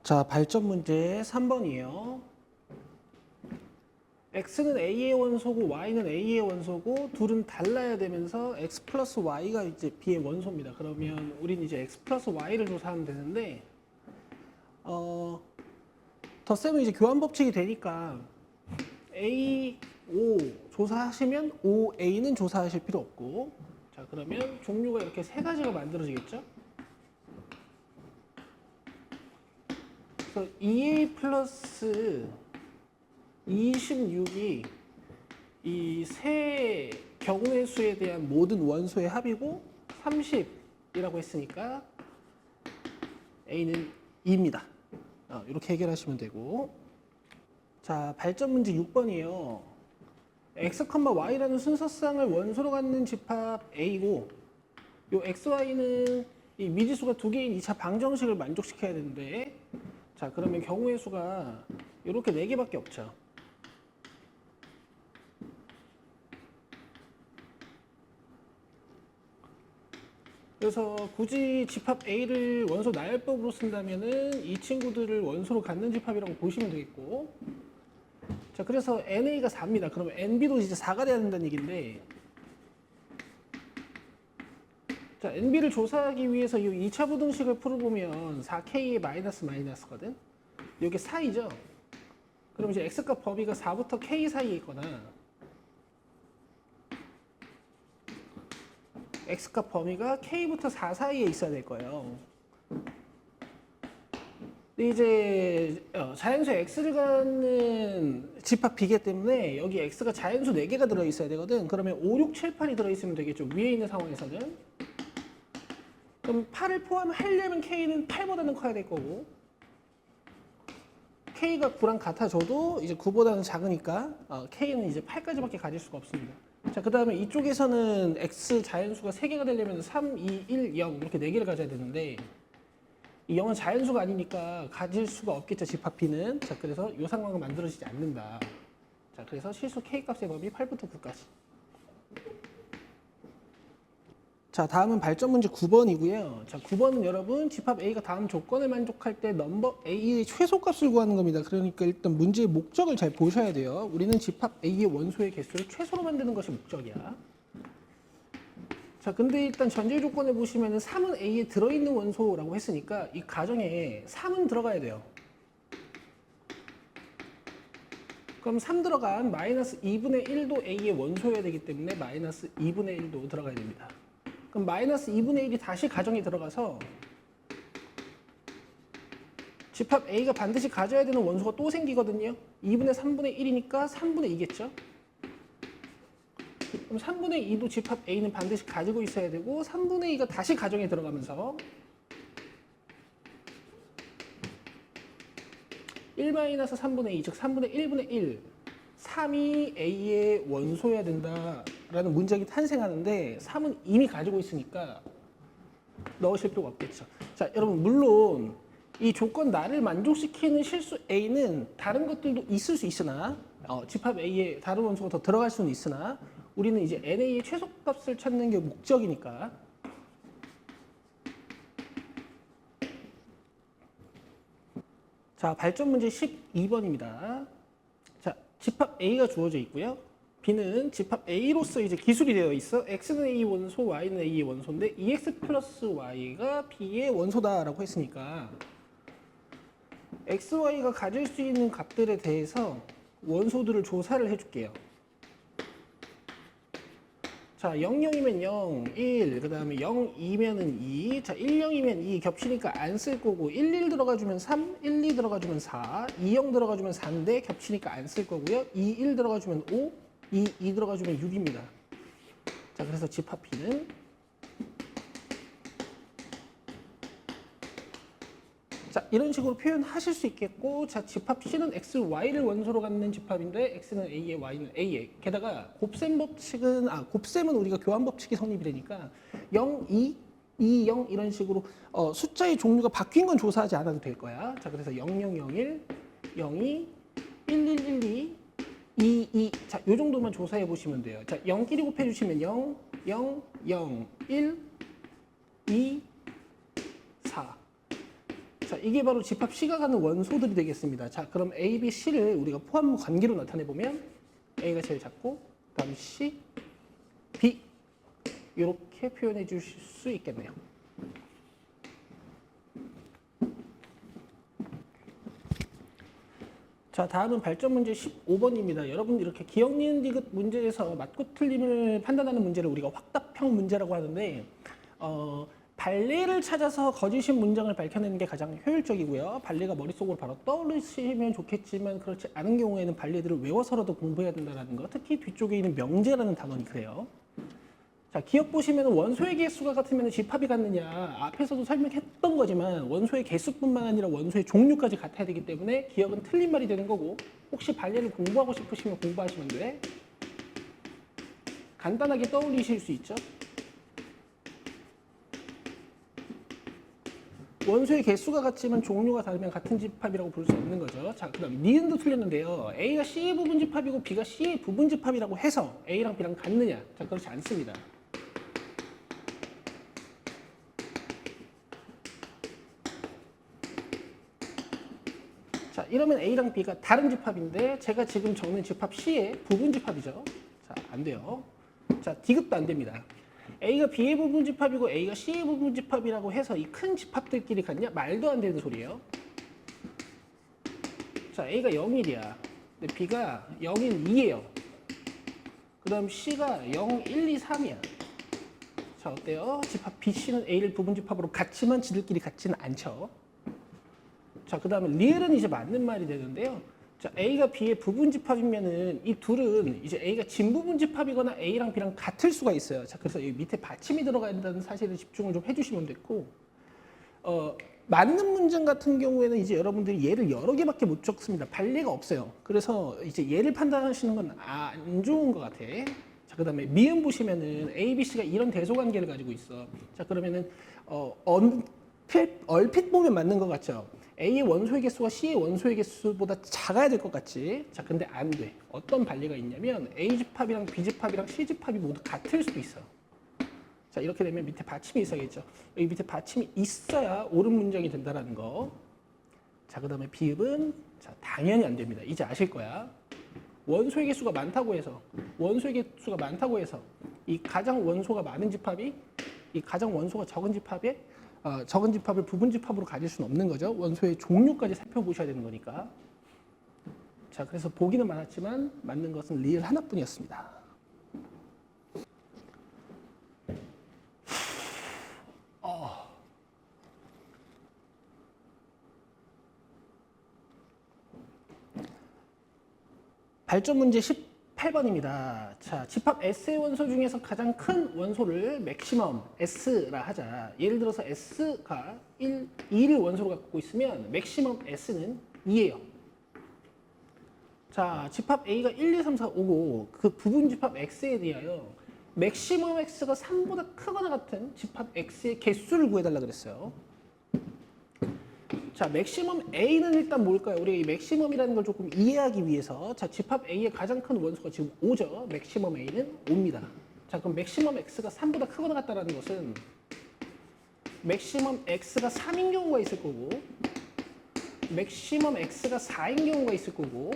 자, 발전 문제 3번이에요. x는 a의 원소고 y는 a의 원소고 둘은 달라야 되면서 x 플러스 y가 이제 b의 원소입니다. 그러면 우리는 이제 x 플러스 y를 조사하면 되는데 덧셈은 이제 교환 법칙이 되니까 a, o 조사하시면 oa는 조사하실 필요 없고, 자 그러면 종류가 이렇게 세 가지가 만들어지겠죠. 그래서 2a 플러스 26이 이 세 경우의 수에 대한 모든 원소의 합이고 30이라고 했으니까 a는 2입니다. 이렇게 해결하시면 되고, 자 발전 문제 6번이에요. x, y라는 순서쌍을 원소로 갖는 집합 a고, 요 x, y는 이 미지수가 두 개인 2차 방정식을 만족시켜야 되는데, 자 그러면 경우의 수가 이렇게 4개밖에 없죠. 그래서 굳이 집합 A를 원소 나열법으로 쓴다면은 이 친구들을 원소로 갖는 집합이라고 보시면 되겠고, 자 그래서 NA가 4입니다. 그러면 NB도 이제 4가 돼야 된다는 얘기인데, 자 NB를 조사하기 위해서 이 2차 부등식을 풀어보면 4K의 마이너스거든. 이게 4이죠. 그럼 이제 X값 범위가 4부터 K 사이에 있거나 X값 범위가 K부터 4 사이에 있어야 될 거예요. 근데 이제 자연수 X를 갖는 집합 B기 때문에 여기 X가 자연수 4개가 들어있어야 되거든. 그러면 5, 6, 7, 8이 들어있으면 되겠죠. 위에 있는 상황에서는. 그럼 8을 포함하려면 K는 8보다는 커야 될 거고, K가 9랑 같아져도 이제 9보다는 작으니까 K는 이제 8까지밖에 가질 수가 없습니다. 자, 그 다음에 이쪽에서는 X 자연수가 3개가 되려면 3, 2, 1, 0 이렇게 4개를 가져야 되는데, 이 0은 자연수가 아니니까 가질 수가 없겠죠, 집합 B는. 자, 그래서 이 상황은 만들어지지 않는다. 자, 그래서 실수 K 값의 범위 8부터 9까지. 자, 다음은 발전 문제 9번이고요. 자, 9번은 여러분 집합 A가 다음 조건을 만족할 때 넘버 A의 최소값을 구하는 겁니다. 그러니까 일단 문제의 목적을 잘 보셔야 돼요. 우리는 집합 A의 원소의 개수를 최소로 만드는 것이 목적이야. 자, 근데 일단 전제 조건을 보시면은 3은 A에 들어있는 원소라고 했으니까 이 가정에 3은 들어가야 돼요. 그럼 3 들어간 마이너스 2분의 1도 A의 원소여야 되기 때문에 마이너스 2분의 1도 들어가야 됩니다. 그럼 마이너스 2분의 1이 다시 가정에 들어가서 집합 A가 반드시 가져야 되는 원소가 또 생기거든요. 2분의 3분의 1이니까 3분의 2겠죠. 그럼 3분의 2도 집합 A는 반드시 가지고 있어야 되고, 3분의 2가 다시 가정에 들어가면서 1-3분의 2, 즉 3분의 1분의 1, 3이 A의 원소여야 된다라는 문제가 탄생하는데 3은 이미 가지고 있으니까 넣으실 필요가 없겠죠. 자, 여러분 물론 이 조건 나를 만족시키는 실수 A는 다른 것들도 있을 수 있으나, 집합 A에 다른 원소가 더 들어갈 수는 있으나, 우리는 이제 NA의 최소값을 찾는 게 목적이니까. 자, 발전 문제 12번입니다. 자, 집합 A가 주어져 있고요. B는 집합 A로서 이제 기술이 되어 있어. X는 A 원소, Y는 A의 원소인데 2X 플러스 Y가 B의 원소다라고 했으니까 X, Y가 가질 수 있는 값들에 대해서 원소들을 조사를 해줄게요. 자, 0, 0이면 0, 1, 그 다음에 0, 2면은 2. 자, 1, 0이면 2 겹치니까 안 쓸 거고, 1, 1 들어가주면 3, 1, 2 들어가주면 4, 2, 0 들어가주면 4인데 겹치니까 안 쓸 거고요. 2, 1 들어가주면 5, 2 들어가주면 6입니다. 자, 그래서 집합 B는 자, 이런 식으로 표현하실 수 있겠고, 자, 집합 C는 X, Y를 원소로 갖는 집합인데 X는 A에, Y는 A에. 게다가 곱셈 법칙은, 곱셈은 우리가 교환 법칙이 성립이 되니까 0, 2, 2, 0 이런 식으로 숫자의 종류가 바뀐 건 조사하지 않아도 될 거야. 자, 그래서 0, 0, 0, 1, 0, 2, 1, 1, 1, 2, 2, 2. 자, 요 정도만 조사해 보시면 돼요. 자, 0끼리 곱해 주시면 0, 0, 0, 1, 2, 4. 자, 이게 바로 집합 C가 갖는 원소들이 되겠습니다. 자, 그럼 A, B, C를 우리가 포함 관계로 나타내 보면 A가 제일 작고 그다음 C, B 이렇게 표현해 주실 수 있겠네요. 자, 다음은 발전 문제 15번입니다. 여러분 이렇게 기억, 니은, 디귿 문제에서 맞고 틀림을 판단하는 문제를 우리가 확답형 문제라고 하는데 발레를 찾아서 거짓인 문장을 밝혀내는 게 가장 효율적이고요. 발레가 머릿속으로 바로 떠오르시면 좋겠지만 그렇지 않은 경우에는 발레들을 외워서라도 공부해야 된다는 거. 특히 뒤쪽에 있는 명제라는 단원이 그래요. 자, 기억 보시면 원소의 개수가 같으면 집합이 같느냐. 앞에서도 설명했던 거지만 원소의 개수뿐만 아니라 원소의 종류까지 같아야 되기 때문에 기억은 틀린 말이 되는 거고 혹시 발레를 공부하고 싶으시면 공부하시면 돼. 간단하게 떠올리실 수 있죠. 원소의 개수가 같지만 종류가 다르면 같은 집합이라고 볼 수 없는 거죠. 자, 그럼 니은도 틀렸는데요. A가 C의 부분 집합이고 B가 C의 부분 집합이라고 해서 A랑 B랑 같느냐? 자, 그렇지 않습니다. 자, 이러면 A랑 B가 다른 집합인데 제가 지금 적는 집합 C의 부분 집합이죠. 자, 안 돼요. 자, 디귿도 안 됩니다. A가 B의 부분 집합이고 A가 C의 부분 집합이라고 해서 이 큰 집합들끼리 같냐? 말도 안 되는 소리예요. 자, A가 0일이야. 근데 B가 0일 2예요. 그 다음 C가 0, 1, 2, 3이야. 자, 어때요? 집합 BC는 A를 부분 집합으로 같지만 지들끼리 같지는 않죠. 자, 그 다음에 리을은 이제 맞는 말이 되는데요. 자, A가 B의 부분 집합이면은 이 둘은 이제 A가 진부분 집합이거나 A랑 B랑 같을 수가 있어요. 자, 그래서 여기 밑에 받침이 들어가야 된다는 사실에 집중을 좀 해주시면 됐고, 맞는 문장 같은 경우에는 이제 여러분들이 얘를 여러 개밖에 못 적습니다. 발레가 없어요. 그래서 이제 얘를 판단하시는 건 안 좋은 것 같아. 자, 그 다음에 미음 보시면은 A, B, C가 이런 대소관계를 가지고 있어. 자, 그러면은 얼핏 보면 맞는 것 같죠. A의 원소의 개수가 C의 원소의 개수보다 작아야 될 것 같지. 자, 근데 안 돼. 어떤 발레가 있냐면 A 집합이랑 B 집합이랑 C 집합이 모두 같을 수도 있어. 자, 이렇게 되면 밑에 받침이 있어야겠죠. 여기 밑에 받침이 있어야 옳은 문장이 된다라는 거. 자, 그 다음에 비읍은 자, 당연히 안 됩니다. 이제 아실 거야. 원소의 개수가 많다고 해서 이 가장 원소가 많은 집합이 이 가장 원소가 적은 집합에 적은 집합을 부분 집합으로 가질 수는 없는 거죠. 원소의 종류까지 살펴보셔야 되는 거니까. 자, 그래서 보기는 많았지만 맞는 것은 리을 하나뿐이었습니다. 발전 문제 18번입니다. 자, 집합 S의 원소 중에서 가장 큰 원소를 맥시멈 S라 하자. 예를 들어서 S가 2를 원소로 갖고 있으면 맥시멈 S는 2예요. 자, 집합 A가 1, 2, 3, 4, 5고 그 부분 집합 X에 대하여 맥시멈 X가 3보다 크거나 같은 집합 X의 개수를 구해달라 그랬어요. 자, 맥시멈 A는 일단 뭘까요? 우리가 이 맥시멈이라는 걸 조금 이해하기 위해서 자, 집합 A의 가장 큰 원소가 지금 5죠. 맥시멈 A는 5입니다. 자, 그럼 맥시멈 X가 3보다 크거나 같다는 것은 맥시멈 X가 3인 경우가 있을 거고 맥시멈 X가 4인 경우가 있을 거고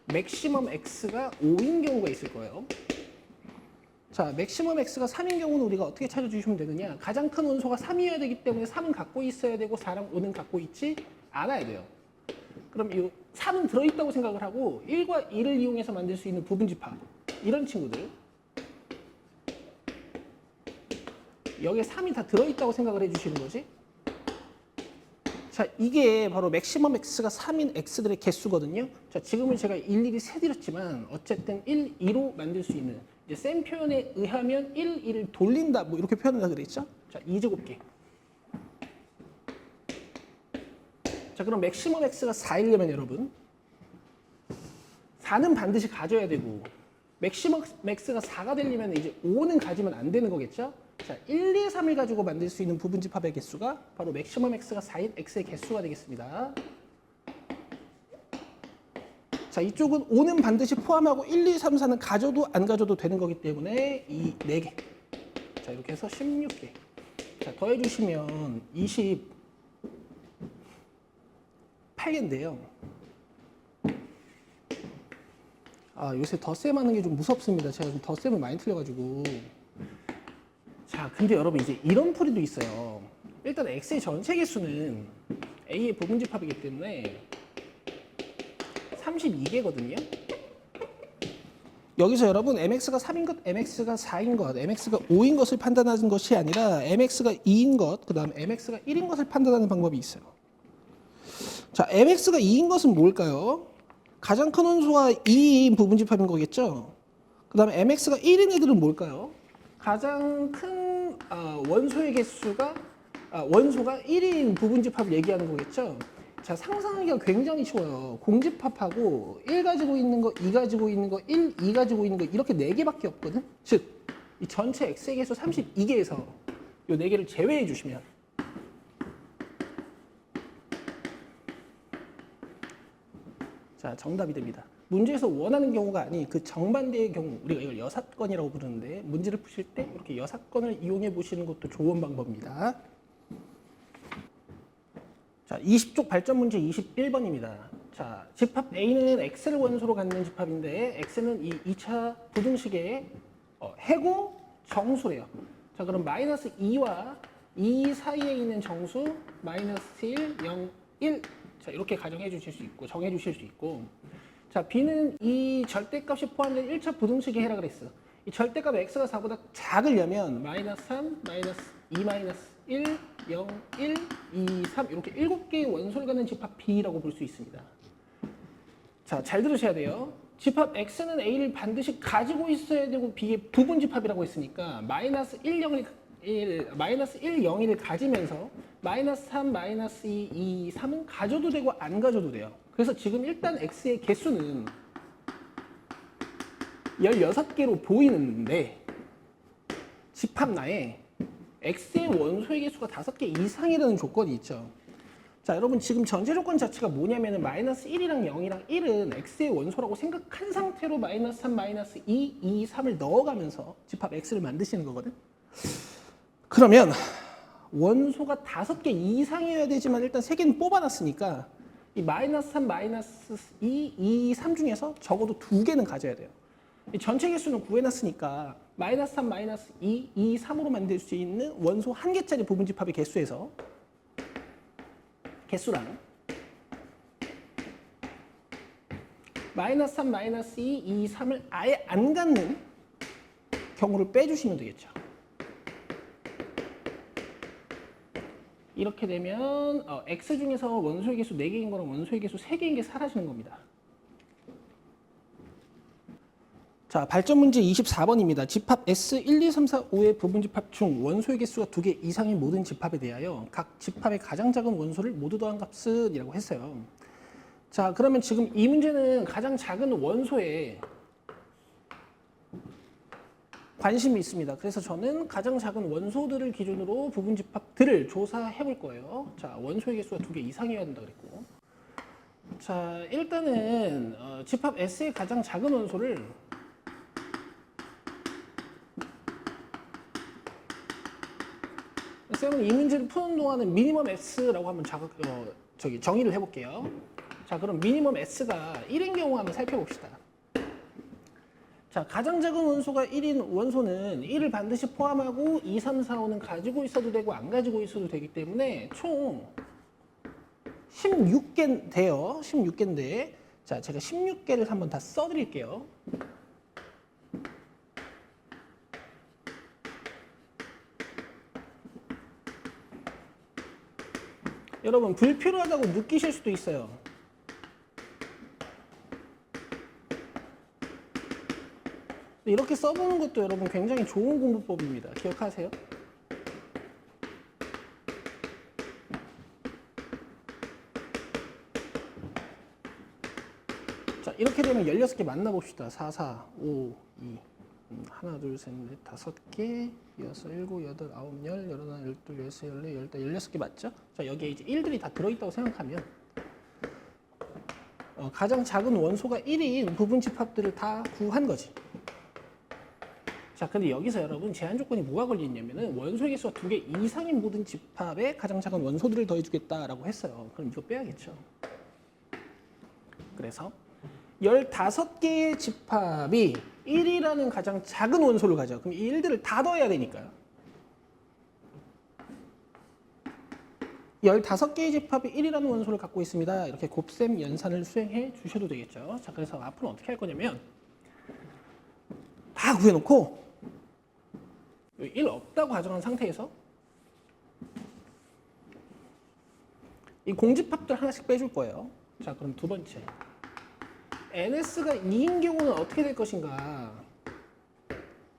맥시멈 X가 5인 경우가 있을 거예요. 자, 맥시멈 X가 3인 경우는 우리가 어떻게 찾아주시면 되느냐. 가장 큰 원소가 3이어야 되기 때문에 3은 갖고 있어야 되고 4랑 5는 갖고 있지 않아야 돼요. 그럼 이 3은 들어있다고 생각을 하고 1과 2를 이용해서 만들 수 있는 부분집합 이런 친구들 여기에 3이 다 들어있다고 생각을 해주시는 거지. 자, 이게 바로 맥시멈 X가 3인 X들의 개수거든요. 자, 지금은 제가 일일이 세드렸지만 어쨌든 1, 2로 만들 수 있는 이제 쌤 표현에 의하면 1, 2를 돌린다 뭐 이렇게 표현을 그랬죠. 자, 2제곱계. 자, 그럼 맥시멈 X가 4이려면 여러분 4는 반드시 가져야 되고 맥시멈 X가 4가 되려면 이제 5는 가지면 안 되는 거겠죠. 자, 1, 2, 3을 가지고 만들 수 있는 부분 집합의 개수가 바로 맥시멈 X가 4인 X의 개수가 되겠습니다. 자, 이쪽은 5는 반드시 포함하고 1, 2, 3, 4는 가져도 안 가져도 되는 거기 때문에 이 4개. 자, 이렇게 해서 16개. 자, 더해주시면 24개 8개인데요. 아, 요새 덧셈 하는 게 좀 무섭습니다. 제가 좀 덧셈을 많이 틀려가지고. 자, 근데 여러분 이제 이런 풀이도 있어요. 일단 x의 전체 개수는 a의 부분집합이기 때문에 32개거든요. 여기서 여러분 mx가 3인 것, mx가 4인 것, mx가 5인 것을 판단하는 것이 아니라 mx가 2인 것, 그 다음 mx가 1인 것을 판단하는 방법이 있어요. 자, mx가 2인 것은 뭘까요? 가장 큰 원소가 2인 부분집합인 거겠죠? 그 다음에 mx가 1인 애들은 뭘까요? 가장 큰 원소의 개수가 원소가 1인 부분집합을 얘기하는 거겠죠? 자, 상상하기가 굉장히 쉬워요. 공집합하고 1 가지고 있는 거, 2 가지고 있는 거, 1, 2 가지고 있는 거 이렇게 4개밖에 없거든? 즉, 이 전체 x의 개수 32개에서 이 4개를 제외해 주시면 자, 정답이 됩니다. 문제에서 원하는 경우가 아닌 그 정반대의 경우, 우리가 이걸 여사건이라고 부르는데 문제를 푸실 때 이렇게 여사건을 이용해 보시는 것도 좋은 방법입니다. 자, 20쪽 발전 문제 21번입니다. 자, 집합 A는 X를 원소로 갖는 집합인데 X는 이 2차 부등식의 해고 정수래요. 자, 그럼 마이너스 2와 2 사이에 있는 정수 마이너스 1, 0, 1 자, 이렇게 가정해 주실 수 있고 정해 주실 수 있고 자, B는 이 절대값이 포함된 1차 부등식의 해라 그랬어. 이 절대값 X가 4보다 작으려면 마이너스 3, 마이너스 2, 마이너스 1, 0, 1, 2, 3 이렇게 7개의 원소를 갖는 집합 B라고 볼 수 있습니다. 자, 잘 들으셔야 돼요. 집합 X는 A를 반드시 가지고 있어야 되고 B의 부분 집합이라고 했으니까 마이너스 1, 0을 마이너스 1, 0, 1을 가지면서 마이너스 3, 마이너스 2, 2, 3은 가져도 되고 안 가져도 돼요. 그래서 지금 일단 X의 개수는 16개로 보이는데 집합나에 X의 원소의 개수가 5개 이상이라는 조건이 있죠. 자, 여러분 지금 전제 조건 자체가 뭐냐면은 마이너스 1이랑 0이랑 1은 X의 원소라고 생각한 상태로 마이너스 3, 마이너스 2, 2, 3을 넣어가면서 집합 X를 만드시는 거거든. 그러면 원소가 5개 이상이어야 되지만 일단 3개는 뽑아놨으니까 이 마이너스 3, 마이너스 2, 2, 3 중에서 적어도 2개는 가져야 돼요. 이 전체 개수는 구해놨으니까 마이너스 3, 마이너스 2, 2, 3으로 만들 수 있는 원소 1개짜리 부분집합의 개수에서 개수랑 마이너스 3, 마이너스 2, 2, 3을 아예 안 갖는 경우를 빼주시면 되겠죠. 이렇게 되면 X 중에서 원소의 개수 4개인 거랑 원소의 개수 3개인 게 사라지는 겁니다. 자, 발전 문제 24번입니다. 집합 S 1, 2, 3, 4, 5의 부분집합 중 원소의 개수가 2개 이상인 모든 집합에 대하여 각 집합의 가장 작은 원소를 모두 더한 값은 이라고 했어요. 자, 그러면 지금 이 문제는 가장 작은 원소에 관심이 있습니다. 그래서 저는 가장 작은 원소들을 기준으로 부분집합들을 조사해 볼 거예요. 자, 원소의 개수가 2개 이상이어야 된다 그랬고. 자, 일단은 집합 S의 가장 작은 원소를 쌤은 이 문제를 푸는 동안은 미니멈 S라고 한번 정의를 해볼게요. 자, 그럼 미니멈 S가 1인 경우 한번 살펴봅시다. 자, 가장 작은 원소가 1인 원소는 1을 반드시 포함하고 2, 3, 4, 5는 가지고 있어도 되고 안 가지고 있어도 되기 때문에 총 16개인데요. 16개인데 자, 제가 16개를 한번 다 써드릴게요. 여러분 불필요하다고 느끼실 수도 있어요. 이렇게 써보는 것도 여러분 굉장히 좋은 공부법입니다. 기억하세요? 자, 이렇게 되면 16개 만나봅시다. 4, 4, 5, 2 하나, 둘, 셋, 넷, 5개 6, 7, 8, 9, 10, 11, 12, 13, 14, 15, 16개 맞죠? 자, 여기에 이제 1들이 다 들어있다고 생각하면 가장 작은 원소가 1인 부분집합들을 다 구한 거지. 자, 근데 여기서 여러분 제한 조건이 뭐가 걸려있냐면은 원소의 개수가 2개 이상인 모든 집합에 가장 작은 원소들을 더해주겠다라고 했어요. 그럼 이거 빼야겠죠. 그래서 15개의 집합이 1이라는 가장 작은 원소를 가져. 그럼 이 1들을 다 더해야 되니까요. 15개의 집합이 1이라는 원소를 갖고 있습니다. 이렇게 곱셈 연산을 수행해 주셔도 되겠죠. 자, 그래서 앞으로 어떻게 할 거냐면 다 구해놓고 1 없다고 가정한 상태에서 이 공집합들 하나씩 빼줄 거예요. 자, 그럼 두 번째. NS가 2인 경우는 어떻게 될 것인가?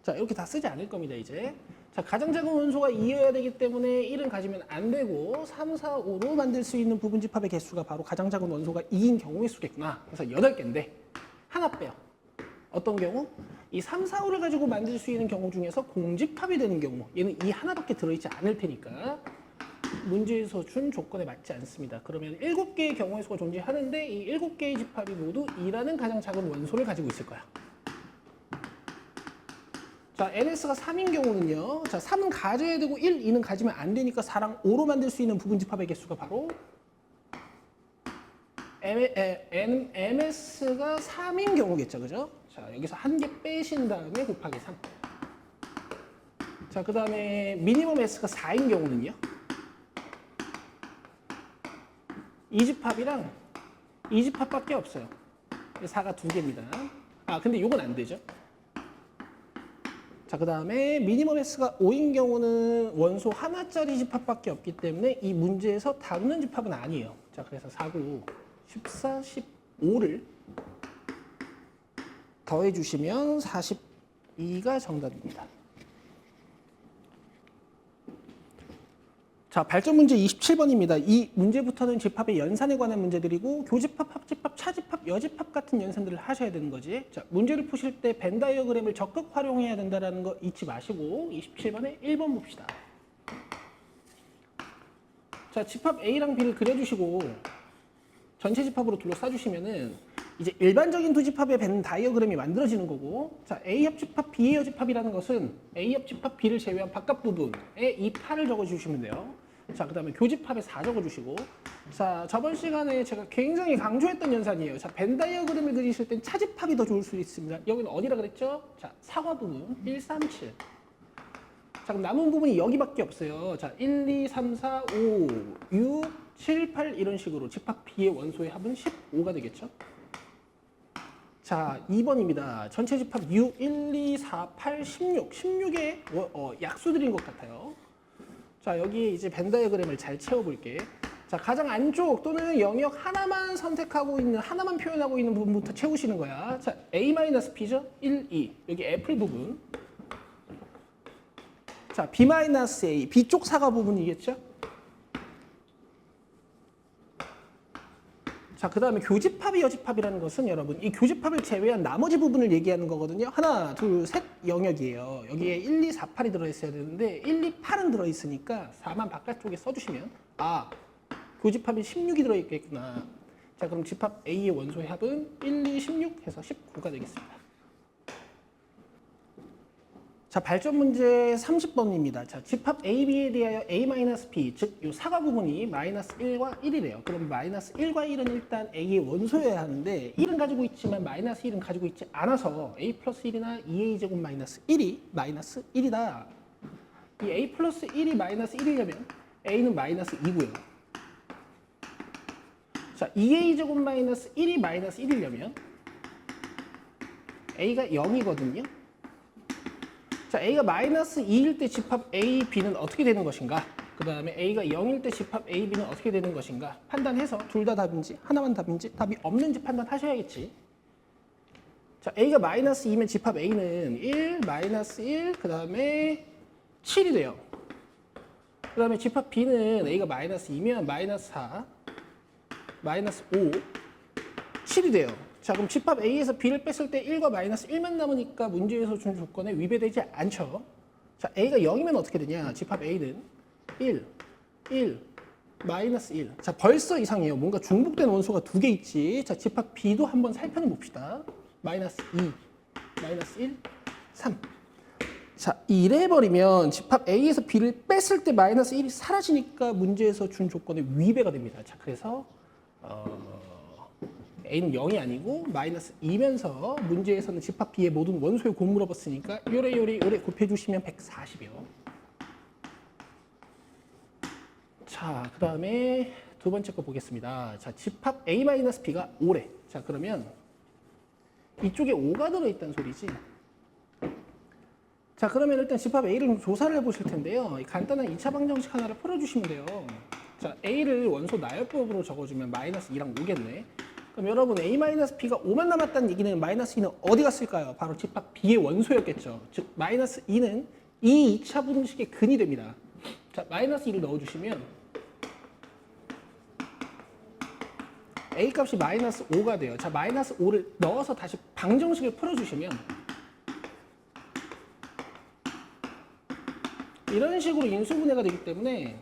자, 이렇게 다 쓰지 않을 겁니다, 이제. 자, 가장 작은 원소가 2여야 되기 때문에 1은 가지면 안 되고 3, 4, 5로 만들 수 있는 부분집합의 개수가 바로 가장 작은 원소가 2인 경우의 수겠구나. 그래서 8개인데 하나 빼요. 어떤 경우? 이 3, 4, 5를 가지고 만들 수 있는 경우 중에서 공집합이 되는 경우, 얘는 이 하나밖에 들어있지 않을 테니까 문제에서 준 조건에 맞지 않습니다. 그러면 7개의 경우의 수가 존재하는데 이 7개의 집합이 모두 2라는 가장 작은 원소를 가지고 있을 거야. 자, NS가 3인 경우는요. 자, 3은 가져야 되고 1, 2는 가지면 안 되니까 4랑 5로 만들 수 있는 부분집합의 개수가 바로 MS가 3인 경우겠죠. 그죠? 자, 여기서 한 개 빼신 다음에 곱하기 3. 자, 그 다음에 미니멈 S가 4인 경우는요. 이 집합이랑 이 집합밖에 없어요. 4가 2개입니다. 아, 근데 이건 안 되죠. 자, 그 다음에 미니멈 S가 5인 경우는 원소 하나짜리 집합밖에 없기 때문에 이 문제에서 다루는 집합은 아니에요. 자, 그래서 4, 9, 14, 15를 더해주시면 42가 정답입니다. 자, 발전 문제 27번입니다. 이 문제부터는 집합의 연산에 관한 문제들이고 교집합, 합집합, 차집합, 여집합 같은 연산들을 하셔야 되는 거지. 자, 문제를 푸실 때 벤 다이어그램을 적극 활용해야 된다는 거 잊지 마시고 27번에 1번 봅시다. 자, 집합 A랑 B를 그려주시고 전체 집합으로 둘러싸주시면은 이제 일반적인 두 집합의 벤 다이어그램이 만들어지는 거고, 자, A 합집합, B의 여집합이라는 것은 A 합집합 B를 제외한 바깥 부분에 이 8을 적어주시면 돼요. 자, 그 다음에 교집합에 4 적어주시고, 자, 저번 시간에 제가 굉장히 강조했던 연산이에요. 자, 벤 다이어그램을 그리실 땐 차집합이 더 좋을 수 있습니다. 여기는 어디라 그랬죠? 자, 사과 부분 1, 3, 7. 자, 그럼 남은 부분이 여기밖에 없어요. 자, 1, 2, 3, 4, 5, 6, 7, 8 이런 식으로 집합 B의 원소의 합은 15가 되겠죠? 자, 2번입니다. 전체 집합 6, 1, 2, 4, 8, 16. 16의 약수들인 것 같아요. 자, 여기에 이제 벤 다이어그램을 잘 채워볼게. 자, 가장 안쪽 또는 영역 하나만 선택하고 있는, 하나만 표현하고 있는 부분부터 채우시는 거야. 자, A-P죠? 1, 2. 여기 애플 부분. 자, B-A. B쪽 사과 부분이겠죠? 자, 그 다음에 교집합이 여집합이라는 것은 여러분 이 교집합을 제외한 나머지 부분을 얘기하는 거거든요. 하나, 둘, 셋 영역이에요. 여기에 1, 2, 4, 8이 들어있어야 되는데 1, 2, 8은 들어있으니까 4만 바깥쪽에 써주시면 아, 교집합이 16이 들어있겠구나. 자, 그럼 집합 A의 원소의 합은 1, 2, 16 해서 19가 되겠습니다. 자, 발전 문제 30번입니다. 자, 집합 A, B에 대하여 A-B, 즉, 이 사과 부분이 마이너스 1과 1이래요. 그럼 마이너스 1과 1은 일단 A의 원소여야 하는데 1은 가지고 있지만 마이너스 1은 가지고 있지 않아서 A 플러스 1이나 2A제곱 마이너스 1이 마이너스 1이다. 이 A 플러스 1이 마이너스 1이려면 A는 마이너스 2고요. 자, 2A제곱 마이너스 1이 마이너스 1이려면 A가 0이거든요. 자, A가 마이너스 2일 때 집합 A, B는 어떻게 되는 것인가? 그 다음에 A가 0일 때 집합 A, B는 어떻게 되는 것인가? 판단해서 둘 다 답인지 하나만 답인지 답이 없는지 판단하셔야겠지. 자, A가 마이너스 2면 집합 A는 1, 마이너스 1, 그 다음에 7이 돼요. 그 다음에 집합 B는 A가 마이너스 2면 마이너스 4, 마이너스 5, 7이 돼요. 자, 그럼 집합 A에서 B를 뺐을 때 1과 마이너스 1만 남으니까 문제에서 준 조건에 위배되지 않죠. 자, A가 0이면 어떻게 되냐? 집합 A는 1, 1, 마이너스 1. 자, 벌써 이상해요. 뭔가 중복된 원소가 2개 있지. 자, 집합 B도 한번 살펴는 봅시다. 마이너스 2, 마이너스 1, 3. 자, 이래버리면 집합 A에서 B를 뺐을 때 마이너스 1이 사라지니까 문제에서 준 조건에 위배가 됩니다. 자, 그래서 A는 0이 아니고 마이너스 2면서 문제에서는 집합 B의 모든 원소의 곱 물어봤으니까 요래 곱해주시면 140이요. 자, 그 다음에 두 번째 거 보겠습니다. 자, 집합 A-B가 5래. 자, 그러면 이쪽에 5가 들어있다는 소리지. 자, 그러면 일단 집합 A를 좀 조사를 해보실 텐데요. 간단한 2차 방정식 하나를 풀어주시면 돼요. 자, A를 원소 나열법으로 적어주면 마이너스 2랑 5겠네. 그럼 여러분 A-B가 5만 남았다는 얘기는 마이너스 2는 어디 갔을까요? 바로 집합 B의 원소였겠죠. 즉 마이너스 2는 이 2차 부등식의 근이 됩니다. 자, 마이너스 2를 넣어주시면 A 값이 마이너스 5가 돼요. 자, 마이너스 5를 넣어서 다시 방정식을 풀어주시면 이런 식으로 인수분해가 되기 때문에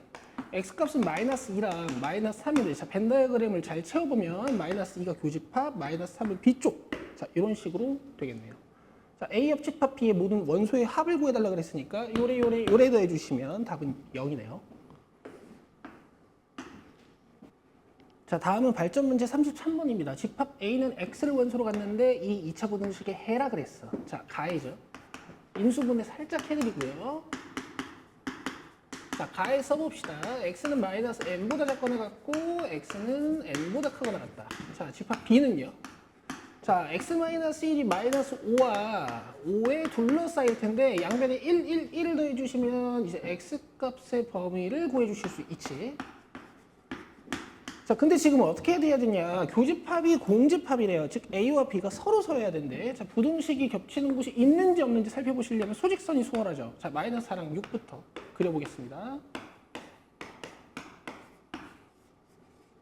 x값은 마이너스 2랑 마이너스 3인데 자, 벤 다이어그램을 잘 채워보면 마이너스 2가 교집합, 마이너스 3은 B쪽. 자, 이런 식으로 되겠네요. 자, A 합 집합 B의 모든 원소의 합을 구해달라 그랬으니까 요래 더해주시면 답은 0이네요. 자, 다음은 발전 문제 33번입니다. 집합 A는 X를 원소로 갔는데 이 2차 부등식의 해라 그랬어. 자, 가해죠. 인수분해 살짝 해드리고요. 자, 가해 써봅시다. X는 마이너스 N보다 작거나 같고 X는 N보다 크거나 같다. 자, 집합 B는요. 자, X-1이 마이너스 5와 5에 둘러싸일 텐데 양변에 1을 더해주시면 이제 X값의 범위를 구해주실 수 있지. 자, 근데 지금 어떻게 해야 되냐? 교집합이 공집합이래요. 즉 A와 B가 서로 서야 된대. 자, 부등식이 겹치는 곳이 있는지 없는지 살펴보시려면 소직선이 수월하죠. 자, 마이너스 4랑 6부터 그려보겠습니다.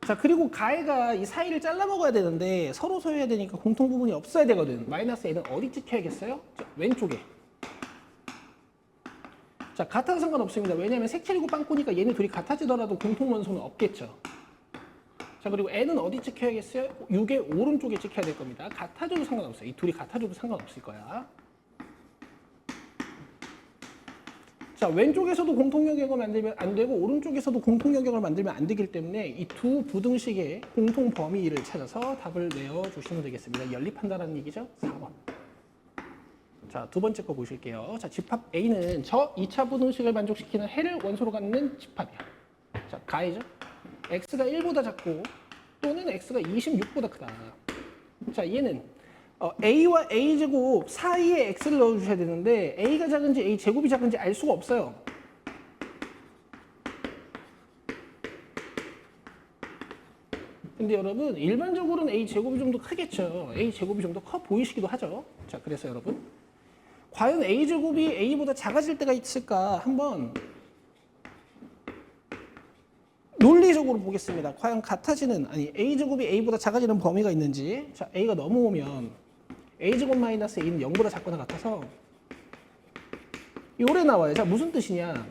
자, 그리고 가해가 이 사이를 잘라 먹어야 되는데 서로 서야 되니까 공통 부분이 없어야 되거든. 마이너스 A는 어디 찍혀야겠어요? 자, 왼쪽에. 자, 같아도 상관없습니다. 왜냐하면 색칠이고 빵꾸니까 얘네 둘이 같아지더라도 공통 원소는 없겠죠. 자, 그리고 N은 어디 찍혀야겠어요? 6의 오른쪽에 찍혀야 될 겁니다. 같아져도 상관없어요. 이 둘이 같아져도 상관없을 거야. 자, 왼쪽에서도 공통 영역을 만들면 안 되고 오른쪽에서도 공통 영역을 만들면 안 되기 때문에 이 두 부등식의 공통 범위를 찾아서 답을 내어주시면 되겠습니다. 연립한다라는 얘기죠. 4번. 자, 두 번째 거 보실게요. 자, 집합 A는 저 2차 부등식을 만족시키는 해를 원소로 갖는 집합이야. 자, 가해죠. x가 1보다 작고 또는 x가 26보다 크다. 자, 얘는 a와 a제곱 사이에 x를 넣어주셔야 되는데 a가 작은지 a제곱이 작은지 알 수가 없어요. 근데 여러분 일반적으로는 a제곱이 좀 더 크겠죠. a제곱이 좀 더 커 보이시기도 하죠. 자, 그래서 여러분 과연 a제곱이 a보다 작아질 때가 있을까 한번 논리적으로 보겠습니다. 과연 같아지는 a제곱이 a보다 작아지는 범위가 있는지. 자, a가 넘어오면 a제곱 마이너스 a는 0보다 작거나 같아서 요래 나와요. 자, 무슨 뜻이냐?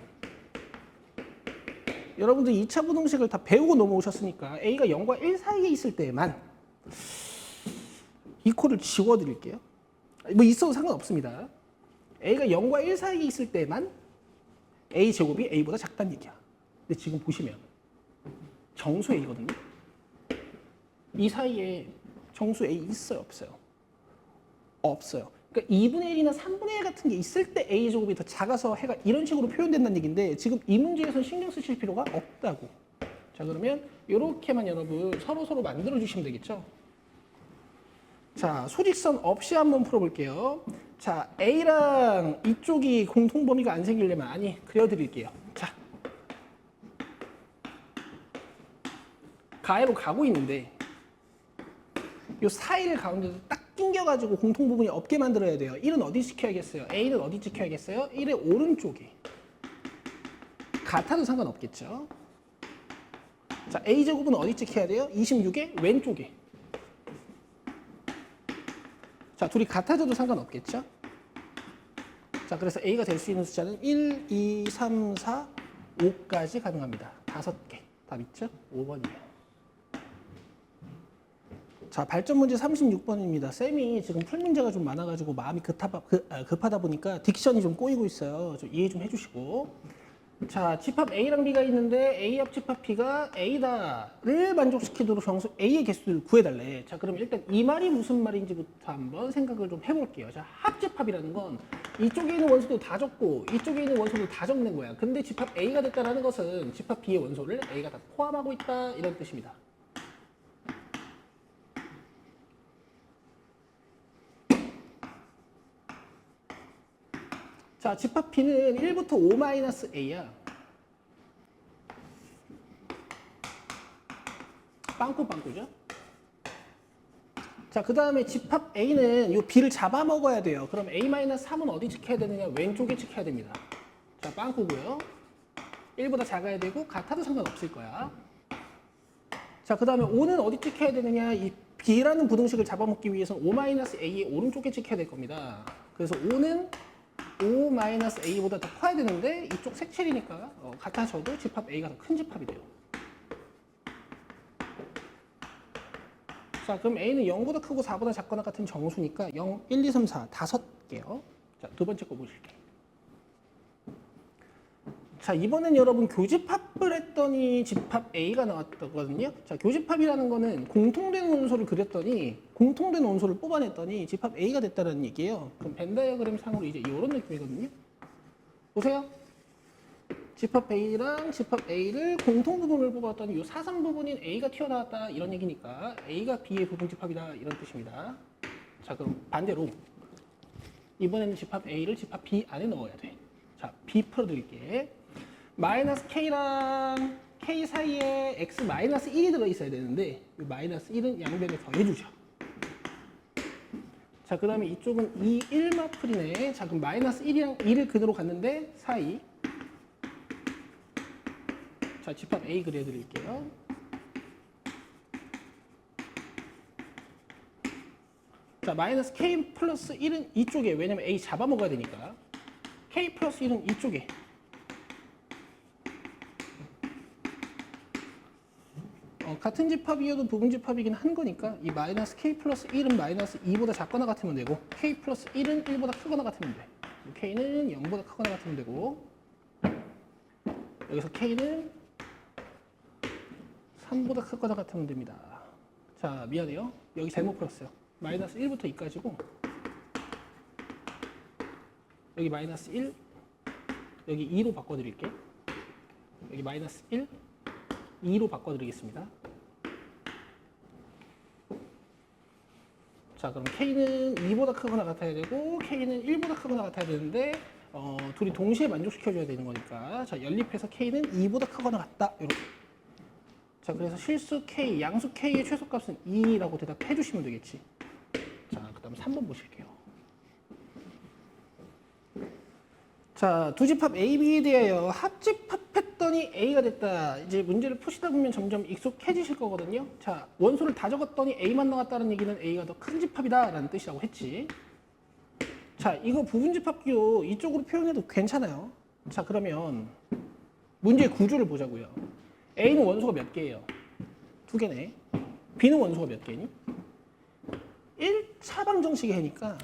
여러분들 2차 부등식을 다 배우고 넘어오셨으니까 a가 0과 1 사이에 있을 때만 이 코를 지워드릴게요. 뭐 있어도 상관없습니다. a가 0과 1 사이에 있을 때만 a제곱이 a보다 작다는 얘기야. 근데 지금 보시면 정수 A거든요. 이 사이에 정수 A 있어요? 없어요? 없어요. 그러니까 2분의 1이나 3분의 1 같은 게 있을 때 A제곱이 더 작아서 해가 이런 식으로 표현된다는 얘기인데 지금 이 문제에서는 신경 쓰실 필요가 없다고. 자, 그러면 이렇게만 여러분 서로 만들어 주시면 되겠죠. 자, 소직선 없이 한번 풀어볼게요. 자, A랑 이쪽이 공통 범위가 안 생기려면 그려드릴게요. 자, 가해로 가고 있는데 이 사이를 가운데서 딱 낑겨가지고 공통 부분이 없게 만들어야 돼요. 1은 어디 찍혀야겠어요? A는 어디 찍혀야겠어요? 1의 오른쪽에. 같아도 상관없겠죠. 자, A제곱은 어디 찍혀야 돼요? 26의 왼쪽에. 자, 둘이 같아져도 상관없겠죠. 자, 그래서 A가 될 수 있는 숫자는 1, 2, 3, 4, 5까지 가능합니다. 5개. 답 있죠? 5번이에요. 자, 발전 문제 36번입니다. 쌤이 지금 풀 문제가 좀 많아가지고 마음이 급하다 보니까 딕션이 좀 꼬이고 있어요. 좀 이해 좀 해주시고. 자, 집합 A랑 B가 있는데 A 합 집합 B가 A다를 만족시키도록 정수 A의 개수를 구해달래. 자, 그럼 일단 이 말이 무슨 말인지부터 한번 생각을 좀 해볼게요. 자, 합집합이라는 건 이쪽에 있는 원소도 다 적고 이쪽에 있는 원소도 다 적는 거야. 근데 집합 A가 됐다는 것은 집합 B의 원소를 A가 다 포함하고 있다 이런 뜻입니다. 자, 집합 B는 1부터 5-A야. 빵꾸빵꾸죠? 자, 그 다음에 집합 A는 이 B를 잡아먹어야 돼요. 그럼 A-3은 어디 찍혀야 되느냐? 왼쪽에 찍혀야 됩니다. 자, 빵꾸고요. 1보다 작아야 되고 같아도 상관없을 거야. 자, 그 다음에 5는 어디 찍혀야 되느냐? 이 B라는 부등식을 잡아먹기 위해서는 5-A의 오른쪽에 찍혀야 될 겁니다. 그래서 5는 5-A보다 더 커야 되는데 이쪽 색칠이니까 같아져도 집합 A가 더 큰 집합이 돼요. 자, 그럼 A는 0보다 크고 4보다 작거나 같은 정수니까 0, 1, 2, 3, 4 5개요. 자, 두 번째 거 보실게요. 자, 이번엔 여러분 교집합을 했더니 집합 A가 나왔거든요. 자, 교집합이라는 거는 공통된 원소를 그렸더니 공통된 원소를 뽑아냈더니 집합 A가 됐다는 얘기예요. 그럼 벤 다이어그램 상으로 이제 이런 느낌이거든요. 보세요. 집합 A랑 집합 A를 공통 부분을 뽑았더니 이 사선 부분인 A가 튀어나왔다 이런 얘기니까 A가 B의 부분 집합이다 이런 뜻입니다. 자, 그럼 반대로 이번에는 집합 A를 집합 B 안에 넣어야 돼. 자, B 풀어드릴게. 마이너스 K랑 K 사이에 X 마이너스 1이 들어있어야 되는데 이 마이너스 1은 양변에 더해주죠. 자, 그 다음에 이쪽은 2, 1마플이네. 자, 그럼 마이너스 1이랑 2를 그대로 갔는데 사이. 자, 집합 A 그려드릴게요. 자, 마이너스 K 플러스 1은 이쪽에, 왜냐면 A 잡아먹어야 되니까. K 플러스 1은 이쪽에. 같은 집합이어도 부분 집합이긴 한 거니까 이 마이너스 K 플러스 1은 마이너스 2보다 작거나 같으면 되고 K 플러스 1은 1보다 크거나 같으면 돼. K는 0보다 크거나 같으면 되고 여기서 K는 3보다 크거나 같으면 됩니다. 자, 미안해요. 여기 잘못 풀었어요. 마이너스 1부터 2까지고 여기 마이너스 1 여기 2로 바꿔드릴게. 여기 마이너스 1 2로 바꿔드리겠습니다. 자, 그럼 K는 2보다 크거나 같아야 되고 K는 1보다 크거나 같아야 되는데 둘이 동시에 만족시켜줘야 되는 거니까 자, 연립해서 K는 2보다 크거나 같다 이렇게. 자, 그래서 실수 K, 양수 K의 최소값은 2라고 대답해 주시면 되겠지. 자, 그 다음 3번 보실게요. 자, 두 집합 A, B에 대하여 합집합했더니 A가 됐다. 이제 문제를 푸시다 보면 점점 익숙해지실 거거든요. 자, 원소를 다 적었더니 A만 나왔다는 얘기는 A가 더 큰 집합이다 라는 뜻이라고 했지. 자, 이거 부분집합기호 이쪽으로 표현해도 괜찮아요. 자, 그러면 문제의 구조를 보자고요. A는 원소가 몇 개예요? 2개네. B는 원소가 몇 개니? 1차 방정식의 해니까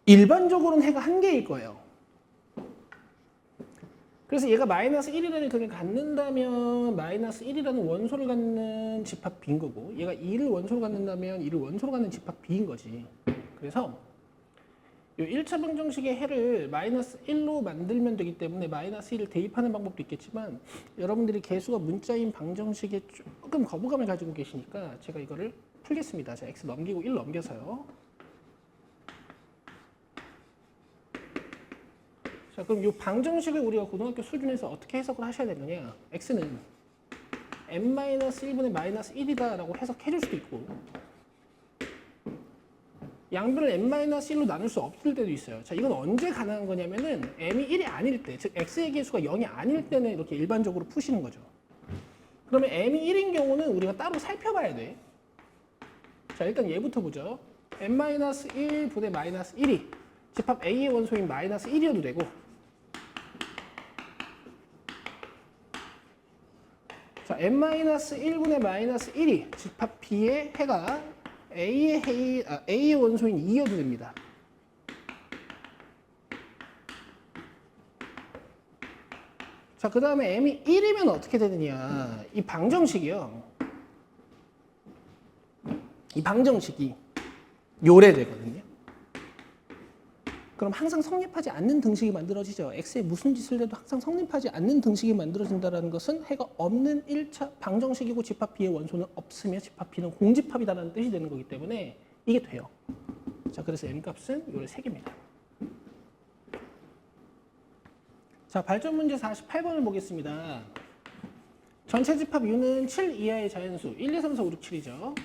일반적으로는 해가 1개일 거예요. 그래서 얘가 마이너스 1이라는 극을 갖는다면 마이너스 1이라는 원소를 갖는 집합 B인 거고 얘가 2를 원소로 갖는다면 2를 원소로 갖는 집합 B인 거지. 그래서 이 1차 방정식의 해를 마이너스 1로 만들면 되기 때문에 마이너스 1을 대입하는 방법도 있겠지만 여러분들이 개수가 문자인 방정식에 조금 거부감을 가지고 계시니까 제가 이거를 풀겠습니다. 자, x 넘기고 1 넘겨서요. 자, 그럼 이 방정식을 우리가 고등학교 수준에서 어떻게 해석을 하셔야 되느냐. x는 n-1분의 마이너스 1이다 라고 해석해 줄 수도 있고 양변을 n-1로 나눌 수 없을 때도 있어요. 자, 이건 언제 가능한 거냐면은 m이 1이 아닐 때, 즉 x의 개수가 0이 아닐 때는 이렇게 일반적으로 푸시는 거죠. 그러면 m이 1인 경우는 우리가 따로 살펴봐야 돼. 자, 일단 얘부터 보죠. n-1 분의 마이너스 1이 집합 A의 원소인 마이너스 1이어도 되고 자, n-1분의 마이너스 1이 집합 B의 해가 A의 원소인 2여도 됩니다. 자, 그 다음에 m이 1이면 어떻게 되느냐. 이 방정식이요. 이 방정식이 요래되거든요. 그럼 항상 성립하지 않는 등식이 만들어지죠. x에 무슨 짓을 해도 항상 성립하지 않는 등식이 만들어진다는 것은 해가 없는 1차 방정식이고 집합 B의 원소는 없으며 집합 B는 공집합이다라는 뜻이 되는 거기 때문에 이게 돼요. 자, 그래서 m 값은 요래 3개입니다. 자, 발전 문제 48번을 보겠습니다. 전체 집합 U는 7 이하의 자연수 1, 2, 3, 4, 5, 6, 7이죠.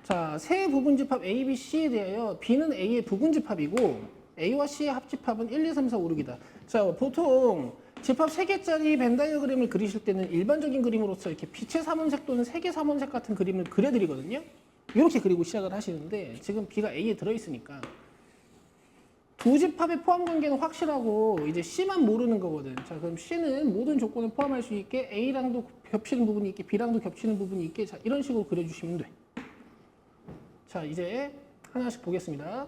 자, 세 부분 집합 A, B, C에 대하여 B는 A의 부분 집합이고 A와 C의 합집합은 1, 2, 3, 4, 5, 6이다. 자, 보통 집합 3개짜리 벤 다이어그램을 그리실 때는 일반적인 그림으로서 이렇게 빛의 삼원색 또는 색의 삼원색 같은 그림을 그려드리거든요. 이렇게 그리고 시작을 하시는데 지금 B가 A에 들어있으니까 두 집합의 포함 관계는 확실하고 이제 C만 모르는 거거든. 자, 그럼 C는 모든 조건을 포함할 수 있게 A랑도 겹치는 부분이 있게 B랑도 겹치는 부분이 있게 자, 이런 식으로 그려주시면 돼. 자, 이제 하나씩 보겠습니다.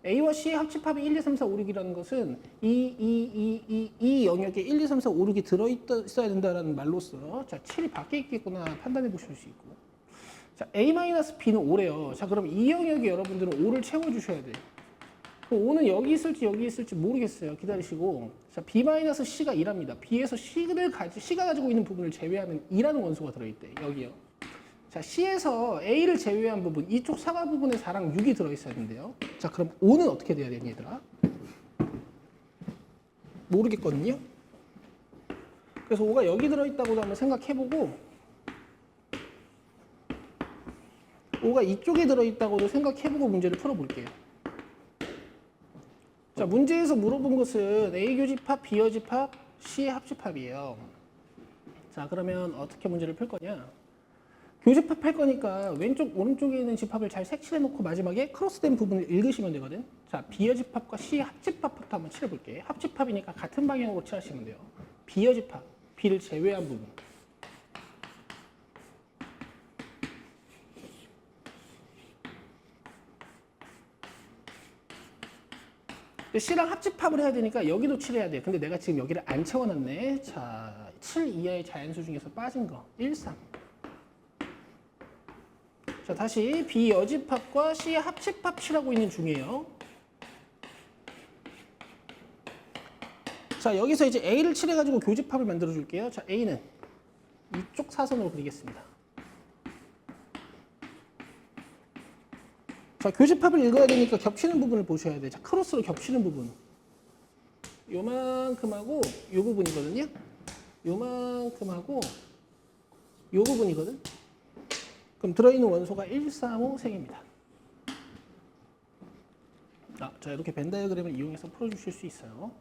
A와 C의 합집합이 1, 2, 3, 4, 5, 6이라는 것은 이 영역에 1, 2, 3, 4, 5, 6이 들어있어야 된다는 말로써 자, 7이 밖에 있겠구나 판단해 보실 수 있고 자, A-B는 5래요. 자, 그럼 이 영역에 여러분들은 5를 채워주셔야 돼요. 5는 여기 있을지 여기 있을지 모르겠어요. 기다리시고 자, B-C가 2랍니다. B에서 C가 가지고 있는 부분을 제외하면 2라는 원소가 들어있대. 여기요. 자, C에서 A를 제외한 부분, 이쪽 사과 부분에 4랑 6이 들어있어야 되는데요. 자, 그럼 5는 어떻게 돼야 되니, 얘들아? 모르겠거든요. 그래서 5가 여기 들어있다고도 한번 생각해보고 5가 이쪽에 들어있다고도 생각해보고 문제를 풀어볼게요. 자, 문제에서 물어본 것은 A 교집합, B 여집합, C의 합집합이에요. 자, 그러면 어떻게 문제를 풀 거냐? 교집합 할 거니까 왼쪽 오른쪽에 있는 집합을 잘 색칠해 놓고 마지막에 크로스된 부분을 읽으시면 되거든. 자, B의 집합과 C의 합집합부터 한번 칠해 볼게요. 합집합이니까 같은 방향으로 칠하시면 돼요. B의 집합, B를 제외한 부분. C랑 합집합을 해야 되니까 여기도 칠해야 돼. 근데 내가 지금 여기를 안 채워놨네. 자, 7 이하의 자연수 중에서 빠진 거 1, 3. 자, 다시 B 여집합과 C의 합집합 칠하고 있는 중이에요. 자, 여기서 이제 A를 칠해가지고 교집합을 만들어 줄게요. 자, A는 이쪽 사선으로 그리겠습니다. 자, 교집합을 읽어야 되니까 겹치는 부분을 보셔야 돼. 자, 크로스로 겹치는 부분. 요만큼하고 요 부분이거든요. 요만큼하고 요 부분이거든. 그럼 들어있는 원소가 1, 3, 5, 3개입니다. 자, 이렇게 벤 다이어그램을 이용해서 풀어주실 수 있어요.